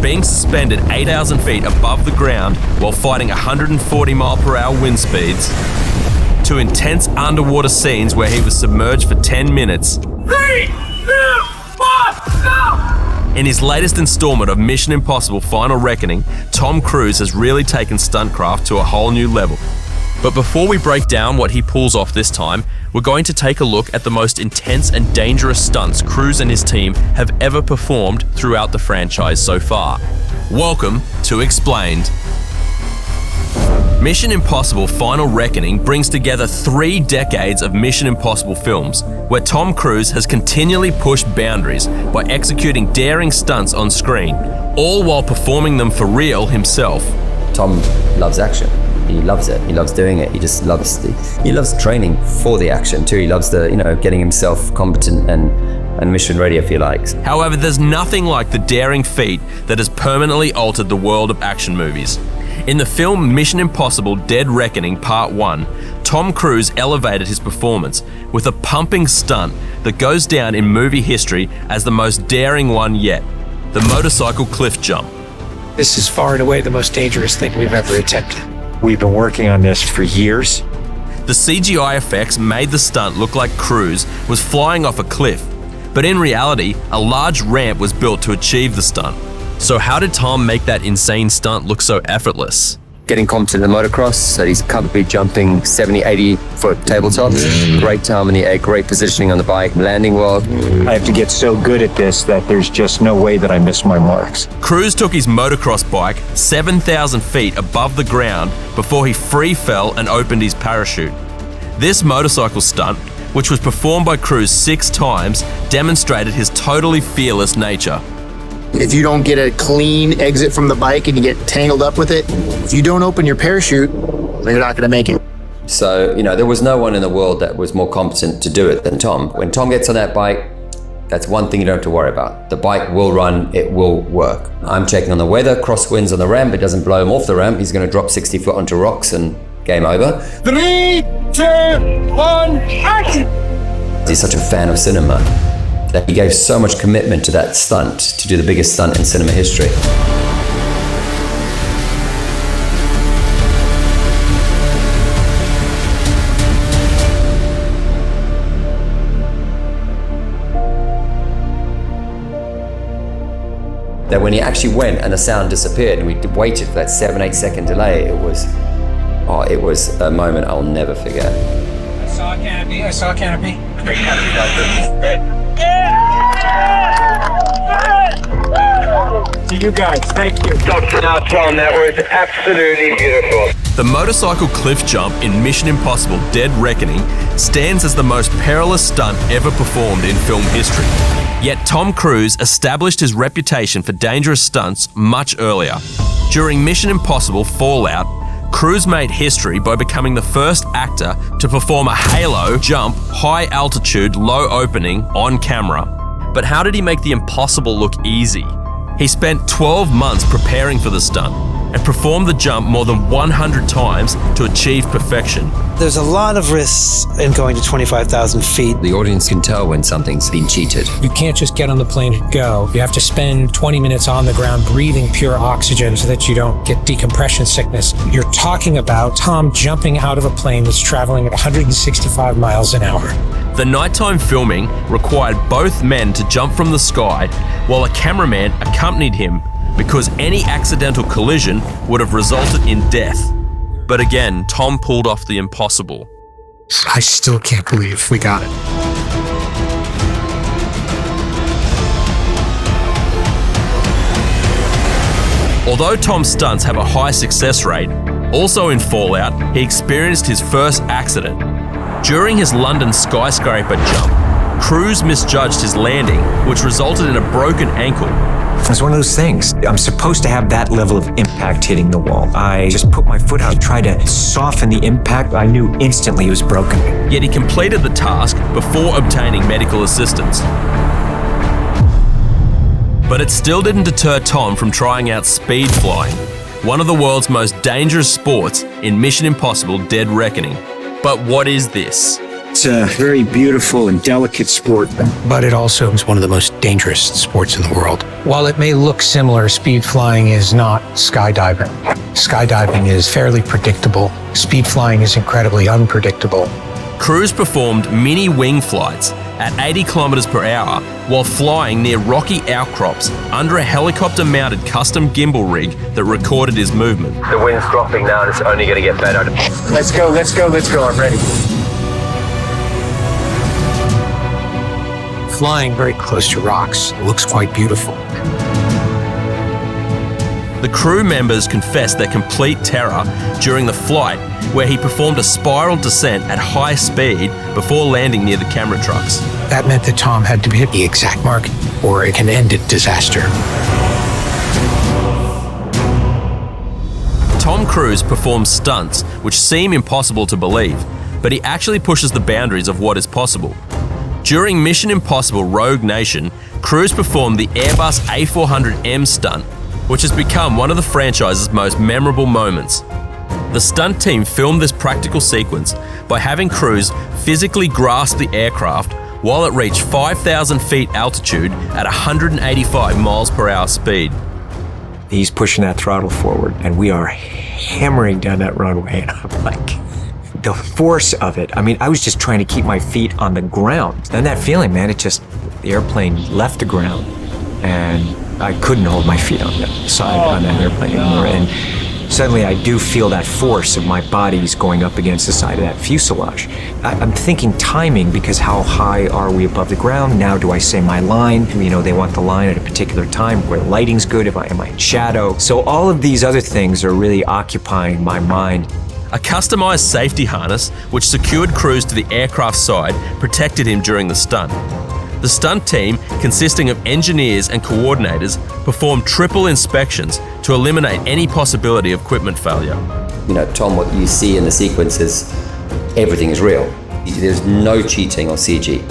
being suspended 8,000 feet above the ground while fighting 140 mile/hour wind speeds, to intense underwater scenes where he was submerged for 10 minutes. 3, 2, 1, go! In his latest installment of Mission Impossible Final Reckoning, Tom Cruise has really taken stuntcraft to a whole new level. But before we break down what he pulls off this time, we're going to take a look at the most intense and dangerous stunts Cruise and his team have ever performed throughout the franchise so far. Welcome to Xplained. Mission Impossible Final Reckoning brings together 3 decades of Mission Impossible films, where Tom Cruise has continually pushed boundaries by executing daring stunts on screen, all while performing them for real himself. Tom loves action. He loves it. He loves doing it. He just loves he loves training for the action too. He loves getting himself competent and mission ready if he likes. However, there's nothing like the daring feat that has permanently altered the world of action movies. In the film Mission Impossible Dead Reckoning Part 1, Tom Cruise elevated his performance with a pumping stunt that goes down in movie history as the most daring one yet, the motorcycle cliff jump. This is far and away the most dangerous thing we've ever attempted. We've been working on this for years. The CGI effects made the stunt look like Cruise was flying off a cliff, but in reality, a large ramp was built to achieve the stunt. So how did Tom make that insane stunt look so effortless? Getting competent in motocross, so he's comfortably jumping 70, 80 foot tabletops. Great time in the air, great positioning on the bike, landing well. I have to get so good at this that there's just no way that I miss my marks. Cruise took his motocross bike 7,000 feet above the ground before he free fell and opened his parachute. This motorcycle stunt, which was performed by Cruise 6 times, demonstrated his totally fearless nature. If you don't get a clean exit from the bike and you get tangled up with it, if you don't open your parachute, you're not going to make it. So, there was no one in the world that was more competent to do it than Tom. When Tom gets on that bike, that's one thing you don't have to worry about. The bike will run, it will work. I'm checking on the weather, crosswinds on the ramp, it doesn't blow him off the ramp, he's going to drop 60 foot onto rocks and game over. 3, 2, 1, action! He's such a fan of cinema that he gave so much commitment to that stunt, to do the biggest stunt in cinema history. That when he actually went and the sound disappeared and we waited for that 7-8 second delay, it was a moment I'll never forget. I saw a canopy. To you guys, thank you. Dr. Tom, that was absolutely beautiful. The motorcycle cliff jump in Mission Impossible Dead Reckoning stands as the most perilous stunt ever performed in film history. Yet Tom Cruise established his reputation for dangerous stunts much earlier. During Mission Impossible Fallout, Cruise made history by becoming the first actor to perform a halo jump, high altitude, low opening on camera. But how did he make the impossible look easy? He spent 12 months preparing for the stunt and performed the jump more than 100 times to achieve perfection. There's a lot of risks in going to 25,000 feet. The audience can tell when something's been cheated. You can't just get on the plane and go. You have to spend 20 minutes on the ground breathing pure oxygen so that you don't get decompression sickness. You're talking about Tom jumping out of a plane that's traveling at 165 miles an hour. The nighttime filming required both men to jump from the sky while a cameraman accompanied him, because any accidental collision would have resulted in death. But again, Tom pulled off the impossible. I still can't believe we got it. Although Tom's stunts have a high success rate, also in Fallout, he experienced his first accident. During his London skyscraper jump, Cruise misjudged his landing, which resulted in a broken ankle. It's one of those things. I'm supposed to have that level of impact hitting the wall. I just put my foot out, tried to soften the impact. I knew instantly it was broken. Yet he completed the task before obtaining medical assistance. But it still didn't deter Tom from trying out speed flying, one of the world's most dangerous sports in Mission Impossible Dead Reckoning. But what is this? It's a very beautiful and delicate sport. But it also is one of the most dangerous sports in the world. While it may look similar, speed flying is not skydiving. Skydiving is fairly predictable. Speed flying is incredibly unpredictable. Cruise performed mini wing flights at 80 kilometers per hour while flying near rocky outcrops under a helicopter-mounted custom gimbal rig that recorded his movement. The wind's dropping now and it's only going to get better. Let's go, let's go, let's go. I'm ready. Flying very close to rocks, it looks quite beautiful. The crew members confessed their complete terror during the flight, where he performed a spiral descent at high speed before landing near the camera trucks. That meant that Tom had to hit the exact mark or it can end in disaster. Tom Cruise performs stunts which seem impossible to believe, but he actually pushes the boundaries of what is possible. During Mission Impossible Rogue Nation, Cruise performed the Airbus A400M stunt, which has become one of the franchise's most memorable moments. The stunt team filmed this practical sequence by having Cruise physically grasp the aircraft while it reached 5,000 feet altitude at 185 miles per hour speed. He's pushing that throttle forward, and we are hammering down that runway, and I'm like, the force of it. I mean, I was just trying to keep my feet on the ground. Then that feeling, man, the airplane left the ground, and I couldn't hold my feet on the side on that airplane anymore. And suddenly I do feel that force of my body's going up against the side of that fuselage. I'm thinking timing, because how high are we above the ground? Now do I say my line? You know, they want the line at a particular time where the lighting's good. Am I in shadow? So all of these other things are really occupying my mind. A customized safety harness which secured Cruise to the aircraft side protected him during the stunt. The stunt team, consisting of engineers and coordinators, performed triple inspections to eliminate any possibility of equipment failure. You know, Tom, what you see in the sequence is everything is real. There's no cheating or CG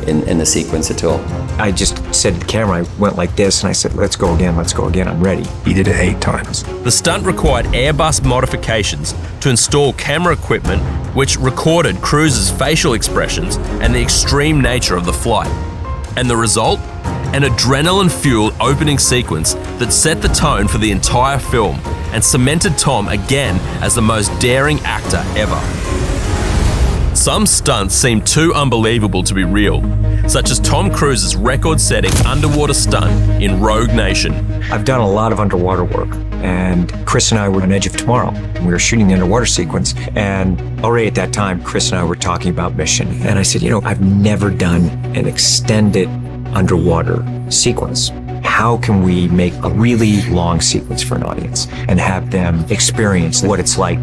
in the sequence at all. I just said to the camera, I went like this, and I said, let's go again, I'm ready. He did it 8 times. The stunt required Airbus modifications to install camera equipment which recorded Cruise's facial expressions and the extreme nature of the flight. And the result? An adrenaline-fueled opening sequence that set the tone for the entire film and cemented Tom again as the most daring actor ever. Some stunts seem too unbelievable to be real, such as Tom Cruise's record-setting underwater stunt in Rogue Nation. I've done a lot of underwater work, and Chris and I were on Edge of Tomorrow. We were shooting the underwater sequence, and already at that time, Chris and I were talking about Mission. And I said, you know, I've never done an extended underwater sequence. How can we make a really long sequence for an audience and have them experience what it's like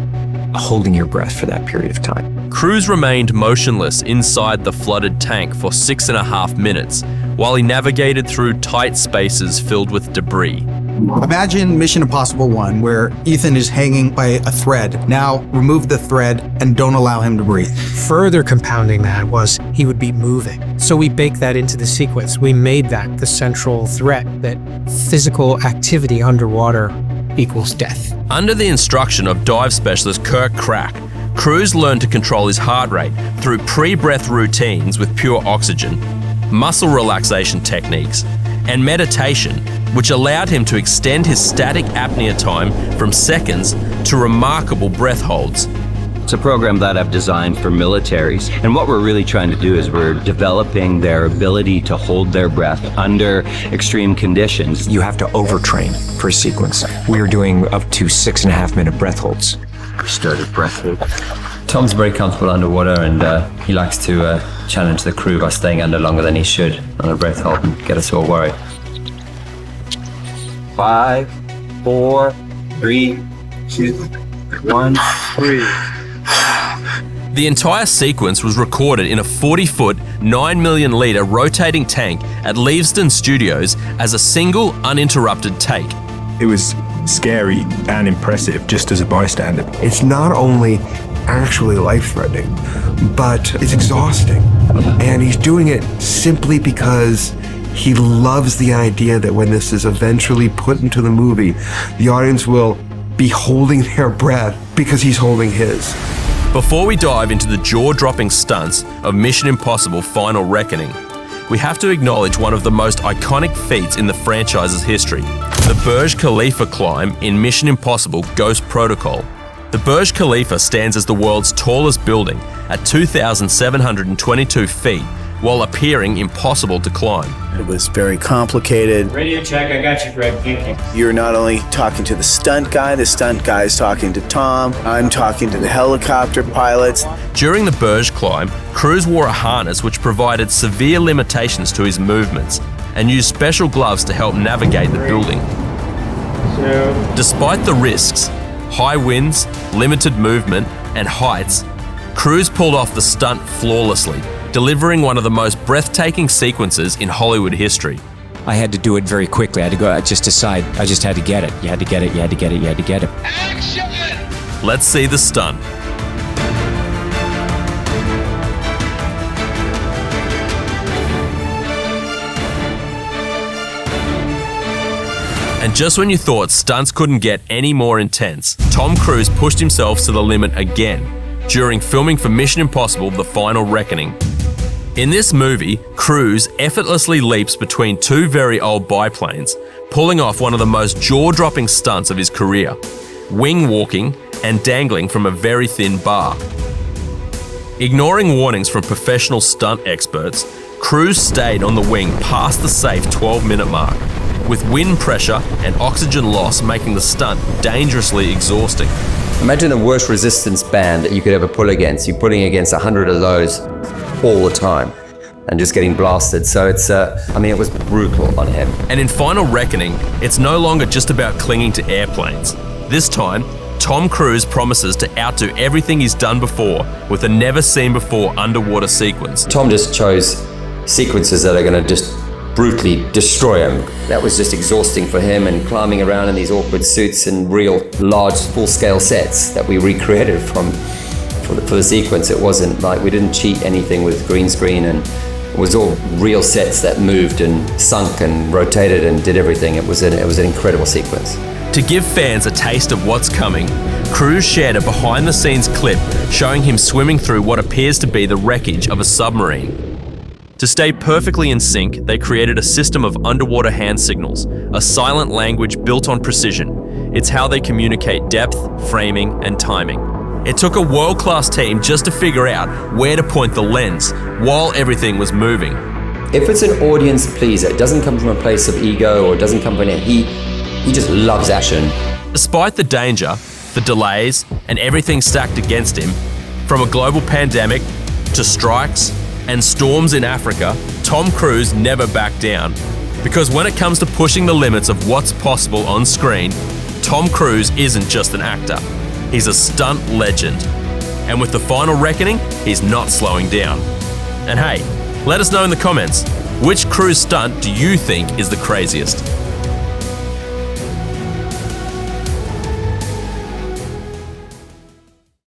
holding your breath for that period of time? Cruise remained motionless inside the flooded tank for 6.5 minutes while he navigated through tight spaces filled with debris. Imagine Mission Impossible 1, where Ethan is hanging by a thread. Now remove the thread and don't allow him to breathe. Further compounding that was he would be moving. So we baked that into the sequence. We made that the central threat, that physical activity underwater equals death. Under the instruction of dive specialist Kirk Crack, Cruise learned to control his heart rate through pre-breath routines with pure oxygen, muscle relaxation techniques, and meditation, which allowed him to extend his static apnea time from seconds to remarkable breath holds. It's a program that I've designed for militaries, and what we're really trying to do is we're developing their ability to hold their breath under extreme conditions. You have to overtrain for a sequence. We were doing up to 6.5 minute breath holds. Started breath hold. Tom's very comfortable underwater, and he likes to challenge the crew by staying under longer than he should on a breath hold and get us all worried. 5, 4, 3, 2, 1, 3. The entire sequence was recorded in a 40-foot, 9 million litre rotating tank at Leavesden Studios as a single, uninterrupted take. It was scary and impressive just as a bystander. It's not only actually life-threatening, but it's exhausting. And he's doing it simply because he loves the idea that when this is eventually put into the movie, the audience will be holding their breath because he's holding his. Before we dive into the jaw-dropping stunts of Mission Impossible Final Reckoning, we have to acknowledge one of the most iconic feats in the franchise's history, the Burj Khalifa climb in Mission Impossible Ghost Protocol. The Burj Khalifa stands as the world's tallest building at 2,722 feet, while appearing impossible to climb. It was very complicated. Radio check, I got you, Greg. Thank you. You're not only talking to the stunt guy is talking to Tom, I'm talking to the helicopter pilots. During the Burj climb, Cruise wore a harness which provided severe limitations to his movements and used special gloves to help navigate the building. Despite the risks, high winds, limited movement, and heights, Cruise pulled off the stunt flawlessly, delivering one of the most breathtaking sequences in Hollywood history. I had to do it very quickly. I had to go, I just had to get it. You had to get it, you had to get it, you had to get it. Action! Let's see the stunt. And just when you thought stunts couldn't get any more intense, Tom Cruise pushed himself to the limit again during filming for Mission Impossible The Final Reckoning. In this movie, Cruise effortlessly leaps between two very old biplanes, pulling off one of the most jaw-dropping stunts of his career, wing walking and dangling from a very thin bar. Ignoring warnings from professional stunt experts, Cruise stayed on the wing past the safe 12-minute mark, with wind pressure and oxygen loss making the stunt dangerously exhausting. Imagine the worst resistance band that you could ever pull against. You're pulling against 100 of those all the time and just getting blasted. So it was brutal on him. And in Final Reckoning, it's no longer just about clinging to airplanes. This time, Tom Cruise promises to outdo everything he's done before with a never-seen-before underwater sequence. Tom just chose sequences that are going to just brutally destroy him. That was just exhausting for him, and climbing around in these awkward suits and real large full-scale sets that we recreated for the sequence. It wasn't like we didn't cheat anything with green screen, and it was all real sets that moved and sunk and rotated and did everything. It was an incredible sequence. To give fans a taste of what's coming, Cruise shared a behind-the-scenes clip showing him swimming through what appears to be the wreckage of a submarine. To stay perfectly in sync, they created a system of underwater hand signals, a silent language built on precision. It's how they communicate depth, framing, and timing. It took a world-class team just to figure out where to point the lens while everything was moving. If it's an audience pleaser, it doesn't come from a place of ego, or it doesn't come from he just loves action. Despite the danger, the delays, and everything stacked against him, from a global pandemic to strikes and storms in Africa, Tom Cruise never backed down. Because when it comes to pushing the limits of what's possible on screen, Tom Cruise isn't just an actor, he's a stunt legend. And with The Final Reckoning, he's not slowing down. And hey, let us know in the comments, which Cruise stunt do you think is the craziest?